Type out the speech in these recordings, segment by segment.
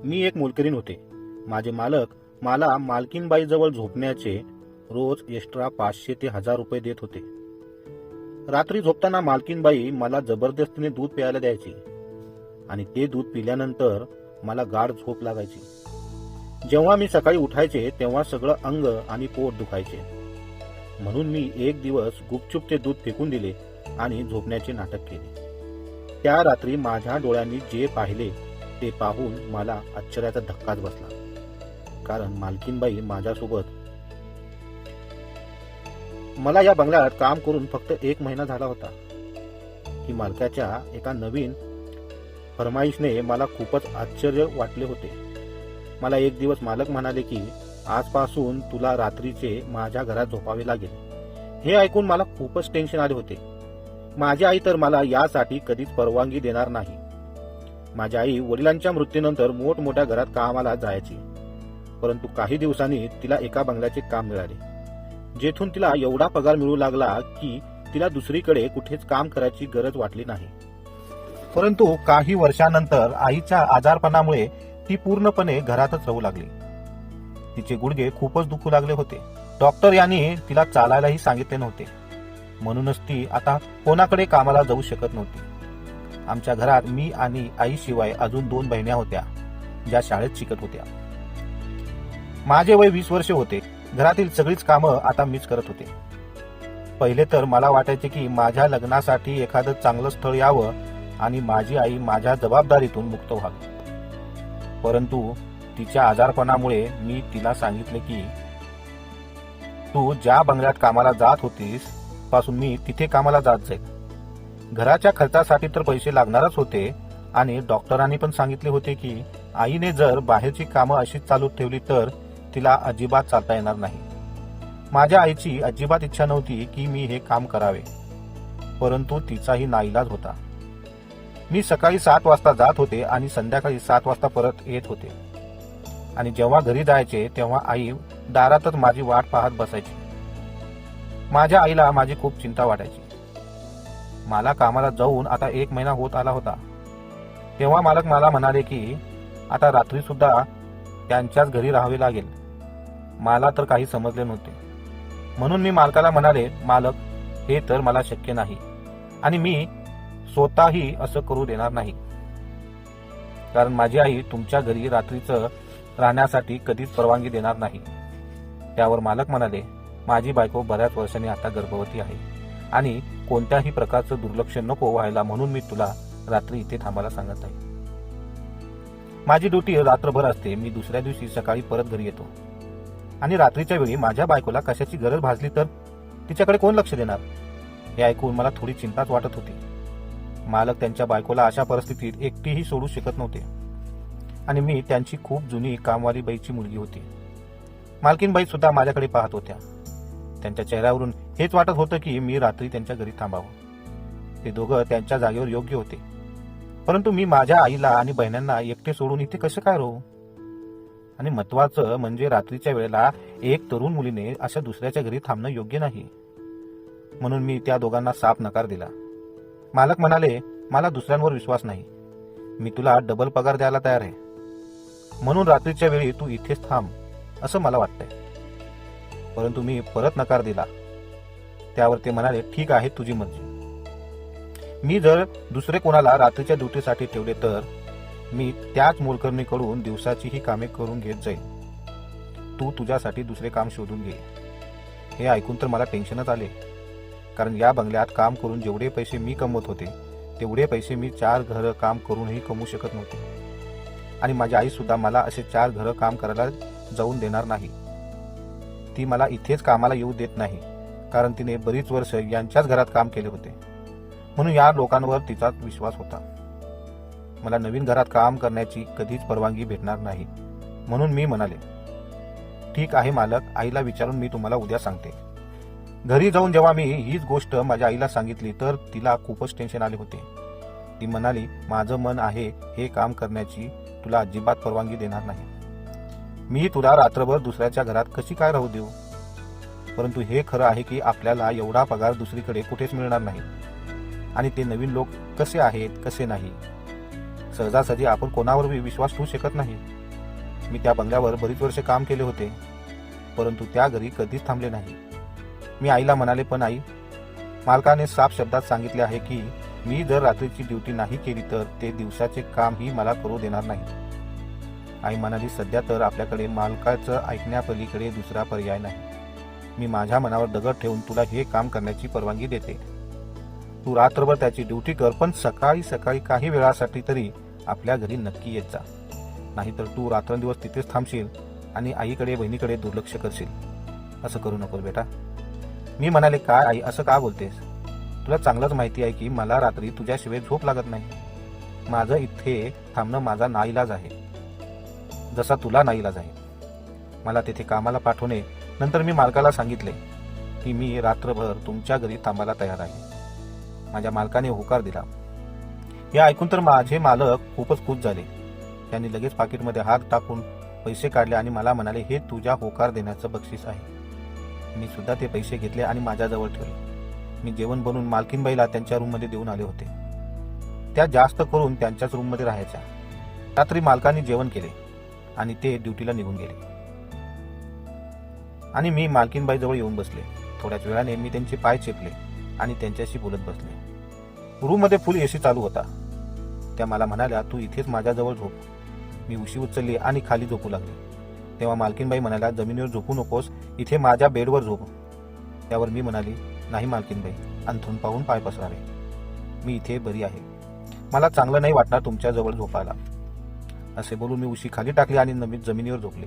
मी एक मोलकरीण होते. माझे मालक मला मालकीनबाईजवळ झोपण्याचे रोज एक्स्ट्रा 500 ते 1000 रुपये देत होते. रात्री झोपताना मालकीनबाई मला जबरदस्तीने दूध प्यायला द्यायची आणि ते दूध पिल्यानंतर मला गाढ झोप लागायची. जेव्हा मी सकाळी उठायचे तेव्हा सगळं अंग आणि पोट दुखायचे. म्हणून मी एक दिवस गुपचूप ते दूध फेकून दिले आणि झोपण्याचे नाटक केले. त्या रात्री माझ्या डोळ्यांनी जे पाहिले ते पाहून मला आश्चर्याचा धक्काच बसला. कारण मालकीनबाई माझ्यासोबत. मला या बंगल्यात काम करून फक्त 1 महिना झाला होता की मालकाच्या एका नवीन फरमाईशने मला खूपच आश्चर्य वाटले होते. मला एक दिवस मालक म्हणाले की आजपासून तुला रात्रीचे माझ्या घरात झोपावे लागेल. हे ऐकून मला खूपच टेन्शन आले होते. माझी आई तर मला यासाठी कधीच परवानगी देणार नाही. माझी आई वडिलांच्या मृत्यूनंतर मोठमोठ्या घरात कामाला जायची. परंतु काही दिवसांनी तिला एका बंगल्याचे काम मिळाले, जेथून तिला एवढा पगार मिळू लागला की तिला दुसरीकडे कुठेच काम करायची गरज वाटली नाही. परंतु काही वर्षांनंतर आईच्या आजारपणामुळे ती पूर्णपणे घरातच राहू लागली. तिचे गुडघे खूपच दुखू लागले होते. डॉक्टर यांनी तिला चालायलाही सांगितले नव्हते. म्हणूनच ती आता कोणाकडे कामाला जाऊ शकत नव्हती. आमच्या घरात मी आणि आईशिवाय अजून 2 बहिण्या होत्या, ज्या शाळेत शिकत होत्या. माझे वय 20 वर्षे होते. घरातील सगळीच कामं आता मीच करत होते. पहिले तर मला वाटायचे की माझ्या लग्नासाठी एखादं चांगलं स्थळ यावं आणि माझी आई माझ्या जबाबदारीतून मुक्त व्हावी. परंतु तिच्या आजारपणामुळे मी तिला सांगितले की तू ज्या बंगल्यात कामाला जात होतीस पासून मी तिथे कामाला जात जाईल. घराच्या खर्चासाठी तर पैसे लागणारच होते आणि डॉक्टरांनी पण सांगितले होते की आईने जर बाहेरची कामं अशीच चालू ठेवली तर तिला अजिबात चालता येणार नाही. माझ्या आईची अजिबात इच्छा नव्हती की मी हे काम करावे, परंतु तिचाही नाईलाज होता. मी सकाळी 7 वाजता जात होते आणि संध्याकाळी 7 वाजता परत येत होते. आणि जेव्हा घरी जायचे तेव्हा आई दारातच माझी वाट पाहत बसायची. माझ्या आईला माझी खूप चिंता वाटायची. मला कामाला जाऊन आता 1 महिना होत आला होता. तेव्हा मालक मला म्हणाले की आता रात्री सुद्धा त्यांच्याच घरी राहावे लागेल. मला तर काही समजले नव्हते. म्हणून मी मालकाला म्हणाले, मालक, हे तर मला शक्य नाही आणि मी स्वतःही असं करू देणार नाही. कारण माझी आई तुमच्या घरी रात्रीचं राहण्यासाठी कधीच परवानगी देणार नाही. त्यावर मालक म्हणाले, माझी बायको बऱ्याच वर्षांनी आता गर्भवती आहे आणि कोणत्याही प्रकारचं दुर्लक्ष नको व्हायला म्हणून मी तुला रात्री इथे थांबायला सांगत आहे. माझी ड्युटी रात्रभर असते. मी दुसऱ्या दिवशी सकाळी परत घरी येतो आणि रात्रीच्या वेळी माझ्या बायकोला कशाची गरज भासली तर तिच्याकडे कोण लक्ष देणार? हे ऐकून मला थोडी चिंताच वाटत होती. मालक त्यांच्या बायकोला अशा परिस्थितीत एकटीही सोडू शकत नव्हते आणि मी त्यांची खूप जुनी कामवाली बाईची मुलगी होती. मालकीनबाई सुद्धा माझ्याकडे पाहत होत्या. त्यांच्या चेहऱ्यावरून हेच वाटत होतं की मी रात्री त्यांच्या घरी थांबावं. ते दोघं त्यांच्या जागेवर योग्य होते, परंतु मी माझ्या आईला आणि बहिणींना एकटे सोडून इथे कसं काय राहू? आणि महत्वाचं म्हणजे रात्रीच्या वेळेला एक तरुण मुलीने अशा दुसऱ्याच्या घरी थांबणं योग्य नाही. म्हणून मी त्या दोघांना साफ नकार दिला. मालक म्हणाले, मला दुसऱ्यांवर विश्वास नाही. मी तुला डबल पगार द्यायला तयार आहे. म्हणून रात्रीच्या वेळी तू इथेच थांब असं मला वाटतंय. परंतु मी परत नकार दिला. त्यावर ते म्हणाले, ठीक आहे, तुझी मर्जी. मी जर दुसरे कोणाला रात्रीच्या ड्युटीसाठी ठेवले तर मी त्याच मोलकरणीकडून दिवसाची ही कामे करून घेत जाईल. तू तुझ्यासाठी दुसरे काम शोधून घे. हे ऐकून तर मला टेन्शनच आले. कारण या बंगल्यात काम करून जेवढे पैसे मी कमवत होते तेवढे पैसे मी 4 घरं काम करूनही कमवू शकत नव्हते. आणि माझी आई सुद्धा मला असे 4 घरं काम करायला जाऊन देणार नाही. ती मला इथेच कामाला येऊ देत नाही, कारण तिने बरीच वर्ष यांच्याच घरात काम केले होते. म्हणून या लोकांवर तिचा विश्वास होता. मला नवीन घरात काम करण्याची कधीच परवानगी भेटणार नाही. म्हणून मी म्हणाले, ठीक आहे मालक, आईला विचारून मी तुम्हाला उद्या सांगते. घरी जाऊन जेव्हा मी हीच गोष्ट माझ्या आईला सांगितली तर तिला खूपच टेन्शन आले होते. ती म्हणाली, माझं मन आहे हे काम करण्याची, तुला अजिबात परवानगी देणार नाही. मी तुला रात्रभर दुसऱ्याच्या घरात कशी काय राहू देऊ? परंतु हे खरं आहे की आपल्याला एवढा पगार दुसरीकडे कुठेच मिळणार नाही. आणि ते नवीन लोक कसे आहेत कसे नाही सहजासहजी आपण कोणावरही विश्वास ठेवू शकत नाही. मी त्या बंगल्यावर बरीच वर्षे काम केले होते, परंतु त्या घरी कधीच थांबले नाही. मी आईला म्हणाले, पण आई, मालकाने साफ शब्दात सांगितले आहे की मी जर रात्रीची ड्युटी नाही केली तर ते दिवसाचे कामही मला करू देणार नाही. आई म्हणाली, सध्या तर आपल्याकडे मालकाचं ऐकण्यापलीकडे दुसरा पर्याय नाही. मी माझ्या मनावर दगड ठेवून तुला हे काम करण्याची परवानगी देते. तू रात्रभर त्याची ड्युटी कर, पण सकाळी सकाळी काही वेळासाठी तरी आपल्या घरी नक्की येत जा. नाहीतर तू रात्रंदिवस तिथेच थांबशील आणि आईकडे बहिणीकडे दुर्लक्ष करशील. असं करू नकोस बेटा. मी म्हणाले, काय आई, असं का बोलतेस? तुला चांगलंच माहिती आहे की मला रात्री तुझ्याशिवाय झोप लागत नाही. माझं इथे थांबणं माझा नाईलाज आहे, जसा तुला नाईलाज आहे. मला तिथे कामाला पाठवणे. नंतर मी मालकाला सांगितले की मी रात्रभर तुमच्या घरी थांबायला तयार आहे. माझ्या मालकाने होकार दिला. हे ऐकून तर माझे मालक खूपच खुश झाले. त्यांनी लगेच पाकिटमध्ये हात टाकून पैसे काढले आणि मला म्हणाले, हे तुझ्या होकार देण्याचं बक्षीस आहे. मी सुद्धा ते पैसे घेतले आणि माझ्याजवळ ठेवले. मी जेवण बनवून मालकीनबाईला त्यांच्या रूममध्ये देऊन आले होते. त्या जास्त करून त्यांच्याच रूममध्ये राहायच्या. रात्री मालकाने जेवण केले आणि ते ड्युटीला निघून गेले आणि मी मालकीनबाईजवळ येऊन बसले. थोड्याच वेळाने मी त्यांचे पाय चेपले आणि त्यांच्याशी बोलत बसले. रूममध्ये फुल एसी चालू होता. त्या मला म्हणाल्या, तू इथेच माझ्याजवळ झोप. मी उशी उचलली आणि खाली झोपू लागले. तेव्हा मालकीनबाई म्हणाल्या, जमिनीवर झोपू नकोस, इथे माझ्या बेडवर झोप. त्यावर मी म्हणाली, नाही मालकीनबाई, अंथरूण पाहून पाय पसरावे. मी इथे बरी आहे. मला चांगलं नाही वाटणार तुमच्याजवळ झोपायला. असे बोलून मी उशी खाली टाकली आणि जमिनीवर झोपले.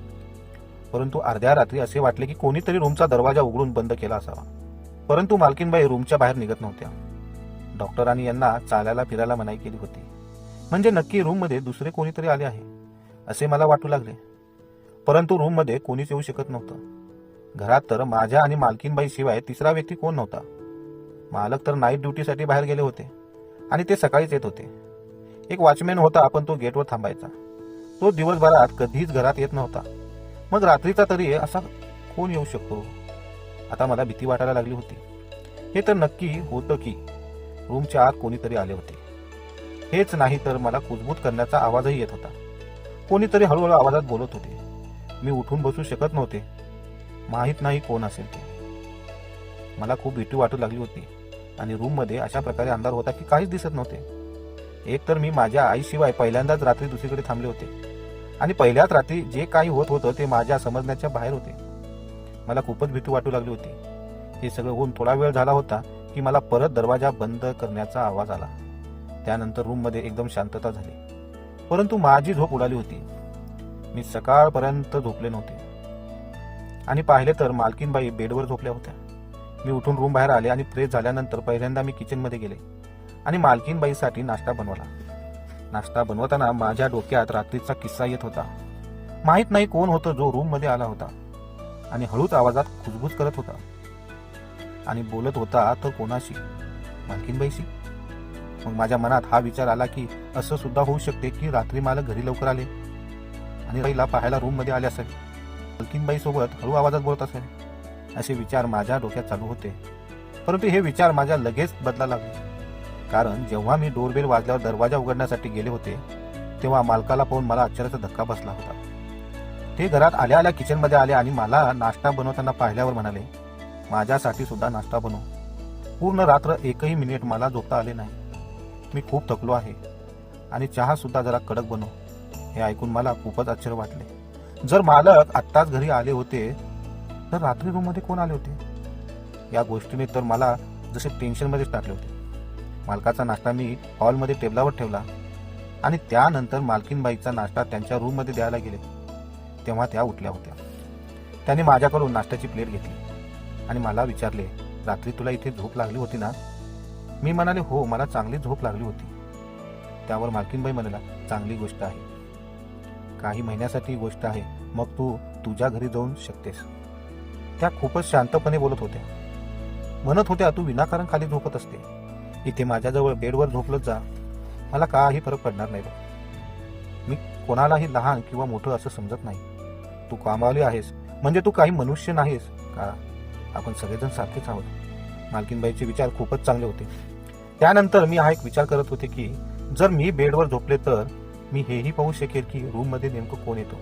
परंतु अर्ध्या रात्री असे वाटले की कोणीतरी रूमचा दरवाजा उघडून बंद केला असावा. परंतु मालकीनबाई रूमच्या बाहेर निघत नव्हत्या. डॉक्टरांनी यांना चालायला फिरायला मनाई केली होती. म्हणजे नक्की रूममध्ये दुसरे कोणीतरी आले आहे असे मला वाटू लागले. परंतु रूममध्ये कोणीच येऊ शकत नव्हतं. घरात तर माझ्या आणि मालकीनबाई शिवाय तिसरा व्यक्ती कोण नव्हता. मालक तर नाईट ड्युटीसाठी बाहेर गेले होते आणि ते सकाळीच येत होते. एक वॉचमॅन होता, पण तो गेटवर थांबायचा. तो दिवसभरात कधीच घरात येत नव्हता. मग रात्रीचा तरी असा कोण येऊ शकतो? आता मला भीती वाटायला लागली होती. हे तर नक्की होतं की रूमच्या आत कोणीतरी आले होते. हेच नाही तर मला कुजबूज करण्याचा आवाजही येत होता. कोणीतरी हळूहळू आवाजात बोलत होते. मी उठून बसू शकत नव्हते. माहित नाही कोण असेल ते. मला खूप भीती वाटू लागली होती आणि रूममध्ये अशा प्रकारे अंधार होता की काहीच दिसत नव्हते. एक तर मी माझ्या आईशिवाय पहिल्यांदाच रात्री दुसरीकडे थांबले होते आणि पहिल्याच रात्री जे काही होत होतं ते माझ्या समजण्याच्या बाहेर होते. मला खूपच भीती वाटू लागली होती. हे सगळं होऊन थोडा वेळ झाला होता की मला परत दरवाजा बंद करण्याचा आवाज आला. त्यानंतर रूममध्ये एकदम शांतता झाली. परंतु माझी झोप उडाली होती. मी सकाळपर्यंत झोपले नव्हते आणि पाहिले तर मालकीनबाई बेडवर झोपल्या होत्या. मी उठून रूम बाहेर आले आणि फ्रेश झाल्यानंतर पहिल्यांदा मी किचनमध्ये गेले आणि मालकीनबाईसाठी नाश्ता बनवला. नाश्ता बनवताना माझ्या डोक्यात रात्रीचा किस्सा येत होता. माहित नाही कोण होतं जो रूम मध्ये आला होता आणि हळूच आवाजात खुजबुज करत होता आणि बोलत होता तर कोणाशी? मालकीनबाईशी. मग माझ्या मनात हा विचार आला की असं सुद्धा होऊ शकते की रात्री मालक घरी लवकर आले आणि बाईला पाहायला रूम मध्ये आले असेल, मालकीनबाई सोबत हळू आवाजात बोलत असेल. असे विचार माझ्या डोक्यात चालू होते. परंतु हे विचार माझ्या लगेच बदलायला लागले. कारण जेव्हा मी डोरबेल वाजल्यावर दरवाजा उघडण्यासाठी गेले होते तेव्हा मालकाला पाहून मला आश्चर्याचा धक्का बसला होता. ते घरात आल्या आल्या किचनमध्ये आले आणि मला नाश्ता बनवताना पाहिल्यावर म्हणाले, माझ्यासाठी सुद्धा नाश्ता बनव. पूर्ण रात्र एकही मिनिट मला झोपता आले नाही. मी खूप थकलो आहे आणि चहा सुद्धा जरा कडक बनव. हे ऐकून मला खूपच आश्चर्य वाटले. जर मालक आत्ताच घरी आले होते तर रात्री रूममध्ये कोण आले होते? या गोष्टीने तर मला जसे टेन्शनमध्येच टाकले होते. मालकाचा नाश्ता मी हॉलमध्ये टेबलावर ठेवला आणि त्यानंतर मालकीनबाईचा नाश्ता त्यांच्या रूममध्ये द्यायला गेले तेव्हा त्या उठल्या होत्या. त्यांनी माझ्याकडून नाश्त्याची प्लेट घेतली आणि मला विचारले, रात्री तुला इथे झोप लागली होती ना? मी म्हणाले, हो, मला चांगली झोप लागली होती. त्यावर मालकीनबाई म्हणाला, चांगली गोष्ट आहे. काही महिन्यासाठी गोष्ट आहे, मग तू तुझ्या घरी जाऊन शकतेस. त्या खूपच शांतपणे बोलत होत्या. म्हणत होत्या, तू विनाकारण खाली झोपत असते. इथे माझ्याजवळ बेडवर झोपलत जा, मला काही फरक पडणार नाही. मी कोणालाही लहान किंवा मोठं असं समजत नाही. तू कामावली आहेस म्हणजे तू काही मनुष्य नाहीस का? आपण सगळेजण सारखेच आहोत. मालकीनबाईचे विचार खूपच चांगले होते. त्यानंतर मी हा एक विचार करत होते की जर मी बेडवर झोपले तर मी हेही पाहू शकेल की रूममध्ये नेमकं कोण येतो.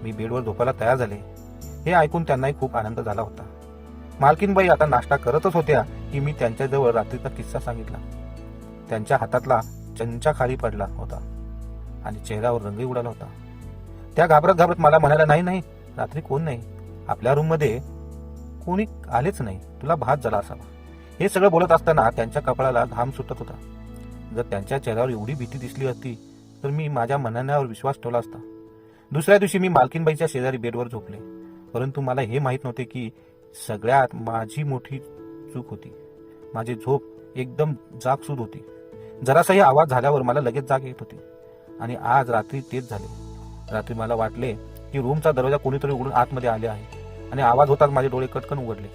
मी बेडवर झोपायला तयार झाले. हे ऐकून त्यांनाही खूप आनंद झाला होता. मालकीनबाई आता नाश्ता करतच होत्या की मी त्यांच्याजवळ रात्रीचा किस्सा सांगितला. त्यांच्या हातातला चंचा खाली पडला होता आणि चेहऱ्यावर रंगही उडाला होता. त्या घाबरत घाबरत मला म्हणाल्या, नाही नाही, रात्री कोण नाही, आपल्या रूममध्ये कोणी आलेच नाही, तुला भात झाला असावा. हे सगळं बोलत असताना त्यांच्या कपाळाला घाम सुटत होता. जर त्यांच्या चेहऱ्यावर एवढी भीती दिसली असती तर मी माझ्या म्हणण्यावर विश्वास ठेवला असता. दुसऱ्या दिवशी मी मालकीनबाईच्या शेजारी बेडवर झोपले. परंतु मला हे माहीत नव्हते की सगळ्यात माझी मोठी चूक होती. माझी झोप एकदम जागसूद होती. जरासाही आवाज झाल्यावर मला लगेच जाग येत होती. आणि आज रात्री तेच झाले. रात्री मला वाटले की रूमचा दरवाजा कोणीतरी उघडून आतमध्ये आले आहे आणि आवाज होताच माझे डोळे कटकन उघडले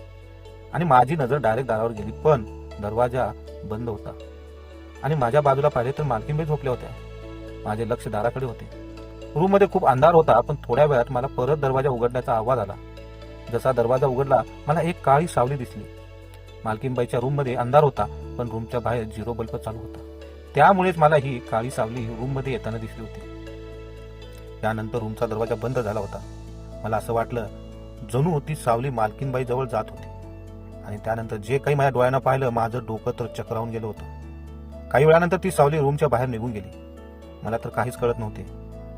आणि माझी नजर डायरेक्ट दारावर गेली. पण दरवाजा बंद होता आणि माझ्या बाजूला पाहिले तर मालकीनबाई झोपल्या होत्या. माझे लक्ष दाराकडे होते. रूममध्ये खूप अंधार होता, पण थोड्या वेळात मला परत दरवाजा उघडण्याचा आवाज आला. जसा दरवाजा उघडला मला एक काळी सावली दिसली. मालकीनबाईच्या रूममध्ये अंधार होता, पण रूमच्या बाहेर 0 बल्ब चालू होता. त्यामुळेच मला ही काळी सावली रूममध्ये येताना दिसली होती. त्यानंतर रूमचा दरवाजा बंद झाला होता. मला असं वाटलं जणू ती सावली मालकीनबाई जवळ जात होती. आणि त्यानंतर जे काही माझ्या डोळ्यांना पाहिलं, माझं डोकं तर चक्रावून गेलं होतं. काही वेळानंतर ती सावली रूमच्या बाहेर निघून गेली. मला तर काहीच कळत नव्हते.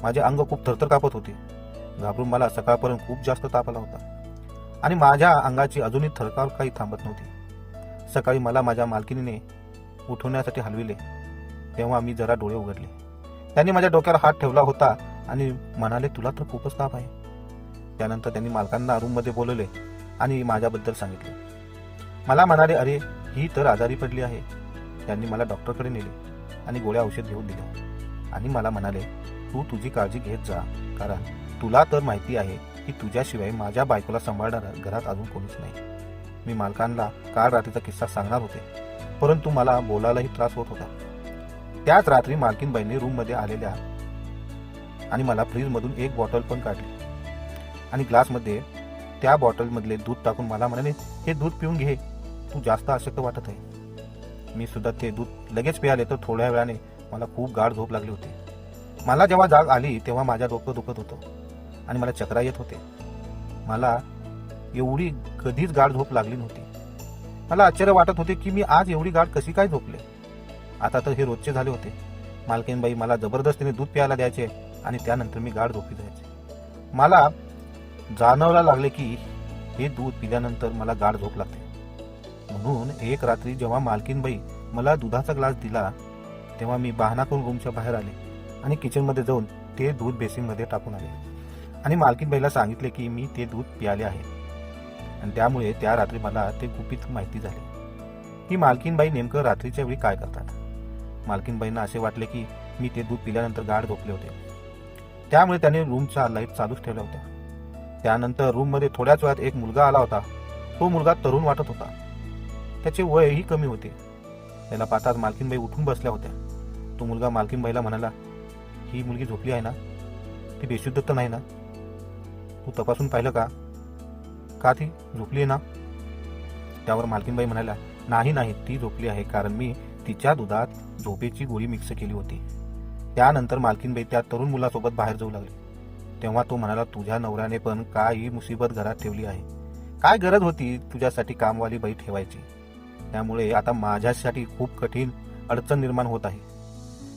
माझे अंग खूप थरथर कापत होते. घाबरून मला सकाळपर्यंत खूप जास्त ताप आला होता आणि माझ्या अंगाची अजूनही थरकाव काही थांबत नव्हती. सकाळी मला माझ्या मालकिनीने उठवण्यासाठी हलविले. तेव्हा मी जरा डोळे उघडले. त्यांनी माझ्या डोक्यावर हात ठेवला होता आणि म्हणाले, तुला तर खूपच ताप आहे. त्यानंतर त्यांनी मालकांना रूममध्ये बोलवले आणि माझ्याबद्दल सांगितले. मला म्हणाले, अरे ही तर आजारी पडली आहे. त्यांनी मला डॉक्टरकडे नेले आणि गोळ्या औषध घेऊन दिल्या आणि मला म्हणाले, तू तुझी काळजी घेत जा, कारण तुला तर माहिती आहे की तुझ्याशिवाय माझ्या बायकोला सांभाळणारा घरात अजून कोणीच नाही. मी मालकांना काल रात्रीचा किस्सा सांगणार होते, परंतु मला बोलायलाही त्रास होत होता. त्याच रात्री मालकीनबाईंनी रूममध्ये आलेल्या आणि मला फ्रीजमधून एक बॉटल पण काढली आणि ग्लासमध्ये त्या बॉटलमधले दूध टाकून मला म्हणाले, हे दूध पिऊन घे, तू जास्त अशक्त वाटत आहे. मी सुद्धा ते दूध लगेच पियाले. तर थोड्या वेळाने मला खूप गाढ झोप लागली होती. मला जेव्हा जाग आली तेव्हा माझ्या डोकं दुखत होतं आणि मला चक्रा येत होते. मला एवढी कधीच गाढ झोप लागली नव्हती. मला आश्चर्य वाटत होते की मी आज एवढी गाढ कशी काय झोपले. आता तर हे रोजचे झाले होते. मालकीनबाई मला जबरदस्तीने दूध प्यायला द्यायचे आणि त्यानंतर मी गाढ झोपी जायचे. मला जाणवायला लागले की हे दूध पिल्यानंतर मला गाढ झोप लागते. म्हणून एक रात्री जेव्हा मालकीनबाई मला दुधाचा ग्लास दिला तेव्हा मी बहाणा करून रूमच्या बाहेर आले आणि किचनमध्ये जाऊन ते दूध बेसिनमध्ये टाकून आले आणि मालकीनबाईला सांगितले की मी ते दूध प्याले आहे. आणि त्यामुळे त्या रात्री मला ते गुपित माहिती झाली की मालकीनबाई नेमकं रात्रीच्या वेळी काय करतात. मालकीनबाईंना असे वाटले की मी ते दूध पिल्यानंतर गाढ झोपले होते. त्यामुळे त्याने रूमचा लाईट चालूच ठेवल्या होत्या. त्यानंतर रूममध्ये थोड्याच वेळात एक मुलगा आला होता. तो मुलगा तरुण वाटत होता. त्याचे वयही कमी होते. त्याला पाहताच मालकीनबाई उठून बसल्या होत्या. तो मुलगा मालकीनबाईला म्हणाला, ही मुलगी झोपली आहे ना, ती बेशुद्ध तर नाही ना, तू तपासून पाहिलं का, का ती झोपली आहे ना. त्यावर मालकीनबाई म्हणाला, नाही नाही, ती झोपली आहे, कारण मी तिच्या दुधात झोपेची गोळी मिक्स केली होती. त्यानंतर मालकीनबाई त्या तरुण मुलासोबत बाहेर जाऊ लागली. तेव्हा तो म्हणाला, तुझ्या नवऱ्याने पण काही मुसीबत घरात ठेवली आहे. काय गरज होती तुझ्यासाठी कामवाली बाई ठेवायची. त्यामुळे आता माझ्यासाठी खूप कठीण अडचण निर्माण होत आहे.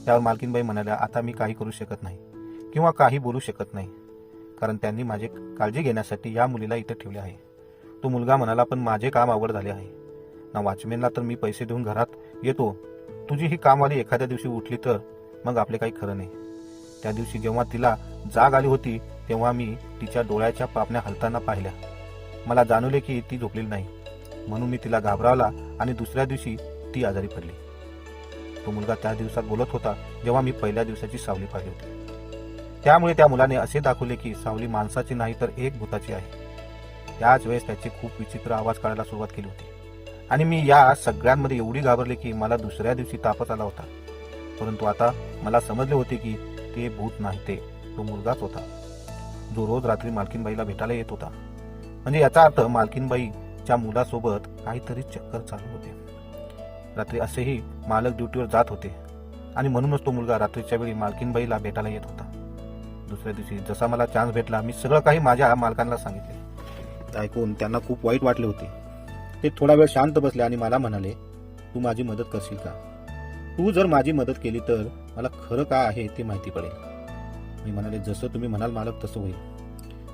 त्यावर मालकीनबाई म्हणाल्या, आता मी काही करू शकत नाही किंवा काही बोलू शकत नाही, कारण त्यांनी माझी काळजी घेण्यासाठी या मुलीला इथे ठेवले आहे. तो मुलगा म्हणाला, पण माझे काम आवड झाले आहे ना. वॉचमॅनला तर मी पैसे देऊन घरात येतो. तुझी ही कामवाली एखाद्या दिवशी उठली तर मग आपले काही खरं नाही. त्या दिवशी जेव्हा तिला जाग आली होती तेव्हा मी तिच्या डोळ्याच्या पापण्या हलताना पाहिल्या. मला जाणवले की ती झोपलेली नाही, म्हणून मी तिला घाबरावला आणि दुसऱ्या दिवशी ती आजारी पडली. तो मुलगा त्या दिवसात बोलत होता जेव्हा मी पहिल्या दिवसाची सावली पाहिली होती. त्यामुळे त्या मुलाने असे दाखवले की सावली माणसाची नाही तर एक भूताची आहे. त्याच वेळेस त्याचे खूप विचित्र आवाज काढायला सुरुवात केली होती आणि मी या सगळ्यांमध्ये एवढी घाबरले की मला दुसऱ्या दिवशी तापच आला होता. परंतु आता मला समजले होते की ते भूत नाही, तो मुलगाच होता जो रोज रात्री मालकीनबाईला भेटायला येत होता. म्हणजे याचा अर्थ मालकीनबाईच्या मुलासोबत काहीतरी चक्कर चालू होते. रात्री असेही मालक ड्युटीवर जात होते आणि म्हणूनच तो मुलगा रात्रीच्या वेळी मालकीनबाईला भेटायला येत होता. दुसऱ्या दिवशी जसा मला चान्स भेटला मी सगळं काही माझ्या मालकांना सांगितले. ऐकून त्यांना खूप वाईट वाटले होते. ते थोडा वेळ शांत बसले आणि मला म्हणाले, तू माझी मदत करशील का? तू जर माझी मदत केली तर मला खरं काय आहे ते माहिती पडेल. मी म्हणाले, जसं तुम्ही म्हणाल मालक तसं होईल.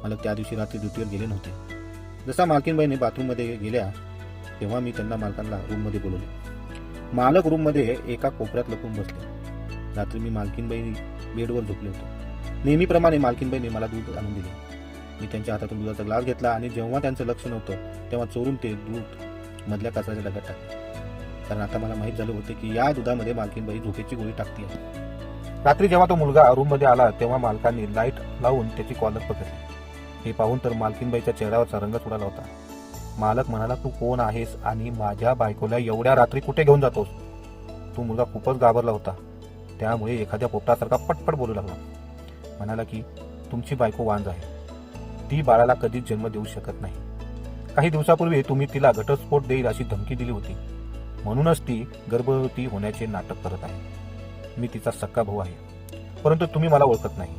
मालक त्या दिवशी रात्री ड्युटीवर गेले नव्हते. जसा मालकीनबाईने बाथरूममध्ये गेल्या तेव्हा मी त्यांना मालकांना रूममध्ये बोलवले. मालक रूममध्ये एका कोपऱ्यात लपून बसले. रात्री मी मालकीनबाई बेडवर झोपले होते. नेहमीप्रमाणे मालकीनबाईने मला दूध आणून दिले. मी त्यांच्या हातातून दुधाचा ग्लास घेतला आणि जेव्हा त्यांचं लक्ष नव्हतं तेव्हा चोरून ते दूध मधल्या काचऱ्याच्या डब्यात टाकले. कारण आता मला माहीत झालं होते की या दुधामध्ये मालकीनबाई झोपेची गोळी टाकते. रात्री जेव्हा तो मुलगा रूममध्ये आला तेव्हा मालकांनी लाईट लावून त्याची कॉलर पकडली. हे पाहून तर मालकीनबाईच्या चेहऱ्यावरचा रंगच उडाला होता. मालक म्हणाला, तू कोण आहेस आणि माझ्या बायकोला एवढ्या रात्री कुठे घेऊन जातोस? तो मुलगा खूपच घाबरला होता. त्यामुळे एखाद्या पोपटासारखा पटपट बोलू लागला. म्हणाला की तुमची बायको वांज आहे. ती बाळाला कधीच जन्म देऊ शकत नाही. काही दिवसापूर्वी तुम्ही तिला घटस्फोट देईल अशी धमकी दिली होती. म्हणूनच ती गर्भवती होण्याचे नाटक करत आहे. मी तिचा सक्का भाऊ आहे. परंतु तुम्ही मला ओळखत नाही.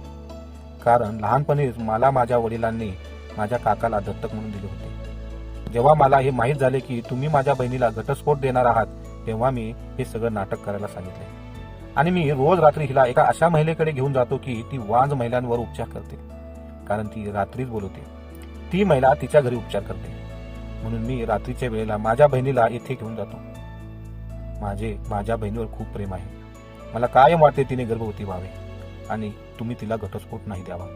कारण लहानपणीच मला माझ्या वडिलांनी माझ्या काकाला दत्तक म्हणून दिले होते. जेव्हा मला हे माहीत झाले की तुम्ही माझ्या बहिणीला घटस्फोट देणार आहात तेव्हा मी हे सगळं नाटक करायला सांगितले. आणि मी रोज रात्री हिला एका अशा महिलेकडे घेऊन जातो की ती वांज महिलांवर उपचार करते. कारण ती रात्रीच बोलवते. ती महिला तिच्या घरी उपचार करते. म्हणून मी रात्रीच्या वेळेला माझ्या बहिणीला येथे घेऊन जातो. माझ्या बहिणीवर खूप प्रेम आहे. मला कायम वाटते तिने गर्भवती व्हावे आणि तुम्ही तिला घटस्फोट नाही द्यावा.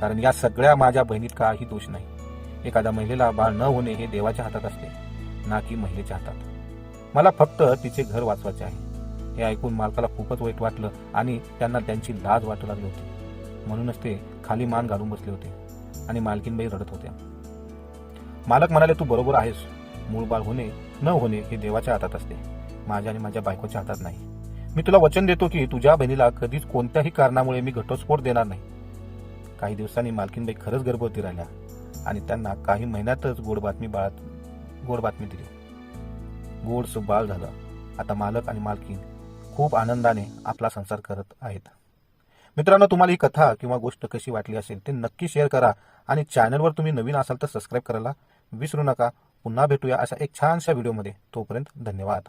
कारण या सगळ्या माझ्या बहिणीत काही दोष नाही. एखाद्या महिलेला बाळ न होणे हे देवाच्या हातात असते, ना की महिलेच्या हातात. मला फक्त तिचे घर वाचवायचे आहे. हे ऐकून मालकाला खूपच वाईट वाटलं आणि त्यांना त्यांची लाज वाटू लागली होती. म्हणूनच ते खाली मान घालून बसले होते आणि मालकीनबाई रडत होत्या. मालक म्हणाले, तू बरोबर आहेस. मूळ बाळ होणे न होणे हे देवाच्या हातात असते, माझ्या आणि माझ्या बायकोच्या हातात नाही. मी तुला वचन देतो की तुझ्या बहिणीला कधीच कोणत्याही कारणामुळे मी घटस्फोट देणार नाही. काही दिवसांनी मालकीनबाई खरंच गर्भवती राहिल्या आणि त्यांना काही महिन्यातच गोड बातमी दिली. गोडसं बाळ झालं. आता मालक आणि मालकीन खूप आनंदाने आपला संसार करत आहेत. मित्रांनो, तुम्हाला ही कथा किंवा गोष्ट कशी वाटली असेल ते नक्की शेअर करा आणि चॅनलवर तुम्ही नवीन असाल तर सबस्क्राईब करायला विसरू नका. पुन्हा भेटूया अशा एक छानशा व्हिडिओमध्ये. तोपर्यंत धन्यवाद.